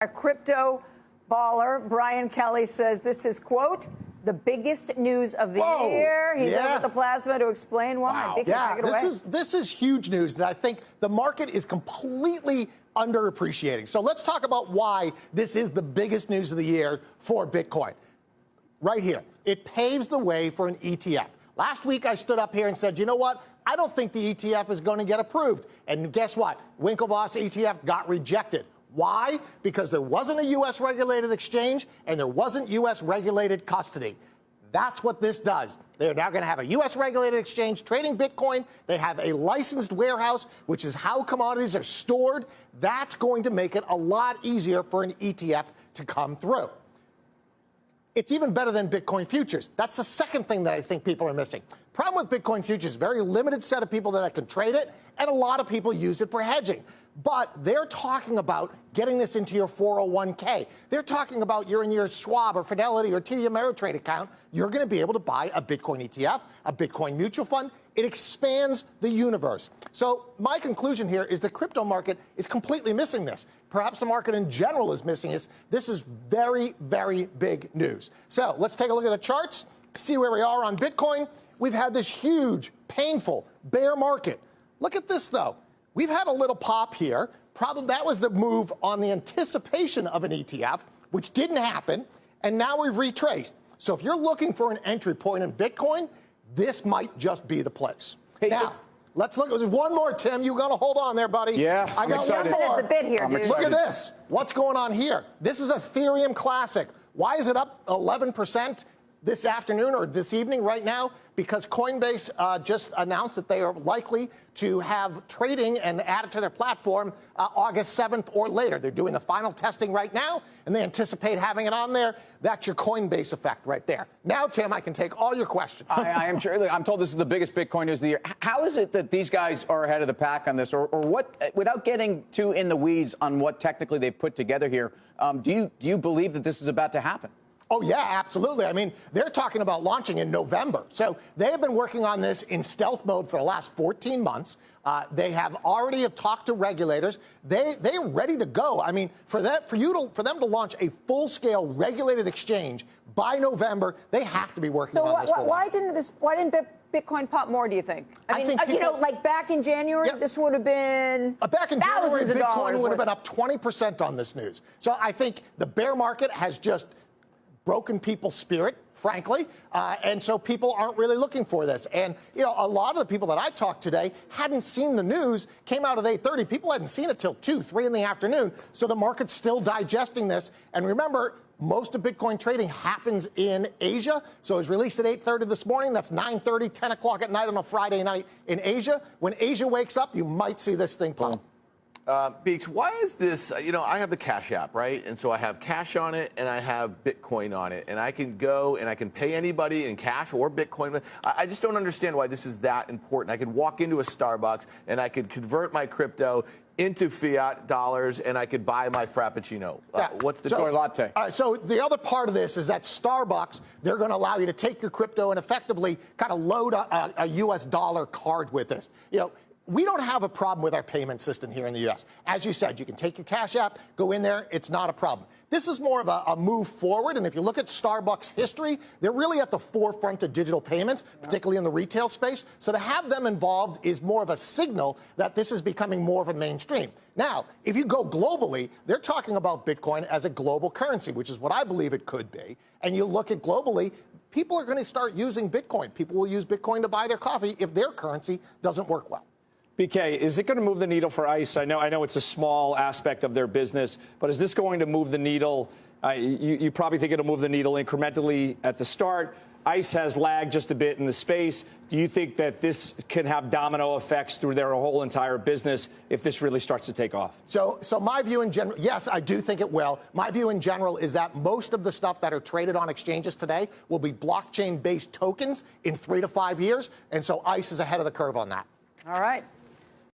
A crypto baller, Brian Kelly, says this is, quote, the biggest news of the year. He's over at the Plasma to explain why. Wow. Vicky, take it away. This is huge news that I think the market is completely underappreciating. So let's talk about why this is the biggest news of the year for Bitcoin. Right here. It paves the way for an ETF. Last week, I stood up here and said, you know what? I don't think the ETF is going to get approved. And guess what? Winklevoss ETF got rejected. Why? Because there wasn't a U.S. regulated exchange and there wasn't U.S. regulated custody. That's what this does. They're now going to have a U.S. regulated exchange trading Bitcoin. They have a licensed warehouse, which is how commodities are stored. That's going to make it a lot easier for an ETF to come through. It's even better than Bitcoin futures. That's the second thing that I think people are missing. Problem with Bitcoin futures, very limited set of people that can trade it, and a lot of people use it for hedging. But they're talking about getting this into your 401k. They're talking about you're in your Schwab or Fidelity or TD Ameritrade account. You're going to be able to buy a Bitcoin ETF, a Bitcoin mutual fund. It expands the universe. So my conclusion here is the crypto market is completely missing this. Perhaps the market in general is missing this. This is very, very big news. So let's take a look at the charts, see where we are on Bitcoin. We've had this huge, painful bear market. Look at this, though. We've had a little pop here. Probably that was the move on the anticipation of an ETF, which didn't happen, and now we've retraced. So if you're looking for an entry point in Bitcoin, this might just be the place. Hey, now, let's look. There's one more, Tim. You got to hold on there, buddy. Yeah, I got one more. The bit here, dude. Look at this. What's going on here? This is Ethereum Classic. Why is it up 11% this afternoon or this evening right now? Because Coinbase just announced that they are likely to have trading and add it to their platform August 7th or later. They're doing the final testing right now, and they anticipate having it on there. That's your Coinbase effect right there. Now, Tim, I can take all your questions. I am sure. I'm told this is the biggest Bitcoin news of the year. How is it that these guys are ahead of the pack on this, or what? Without getting too in the weeds on what technically they've put together here, do you believe that this is about to happen? Oh, yeah, absolutely. I mean, they're talking about launching in November. So they have been working on this in stealth mode for the last 14 months. They have already talked to regulators. They're ready to go. I mean, for them to launch a full-scale regulated exchange by November, they have to be working on this. Why didn't Bitcoin pop more, do you think? I mean, you know, like back in January, this would have been back in January, Bitcoin would have been worth. up 20% on this news. So I think the bear market has just broken people's spirit, frankly, and so people aren't really looking for this. And, you know, a lot of the people that I talked today hadn't seen the news, came out at 8:30. People hadn't seen it till 2, 3 in the afternoon, so the market's still digesting this. And remember, most of Bitcoin trading happens in Asia, so it was released at 8:30 this morning. That's 9:30, 10 o'clock at night on a Friday night in Asia. When Asia wakes up, you might see this thing pop. Beeks, why is this, you know, I have the Cash app, right? And so I have cash on it and I have Bitcoin on it. And I can go and I can pay anybody in cash or Bitcoin. I just don't understand why this is that important. I could walk into a Starbucks and I could convert my crypto into fiat dollars and I could buy my Frappuccino. What's the latte? So the other part of this is that Starbucks, they're going to allow you to take your crypto and effectively kind of load a U.S. dollar card with this. You know, we don't have a problem with our payment system here in the U.S. As you said, you can take your Cash app, go in there. It's not a problem. This is more of a move forward. And if you look at Starbucks history, they're really at the forefront of digital payments, particularly in the retail space. So to have them involved is more of a signal that this is becoming more of a mainstream. Now, if you go globally, they're talking about Bitcoin as a global currency, which is what I believe it could be. And you look at globally, people are going to start using Bitcoin. People will use Bitcoin to buy their coffee if their currency doesn't work well. BK, is it going to move the needle for ICE? I know it's a small aspect of their business, but is this going to move the needle? You probably think it'll move the needle incrementally at the start. ICE has lagged just a bit in the space. Do you think that this can have domino effects through their whole entire business if this really starts to take off? So my view in general, yes, I do think it will. My view in general is that most of the stuff that are traded on exchanges today will be blockchain-based tokens in 3 to 5 years, and so ICE is ahead of the curve on that. All right.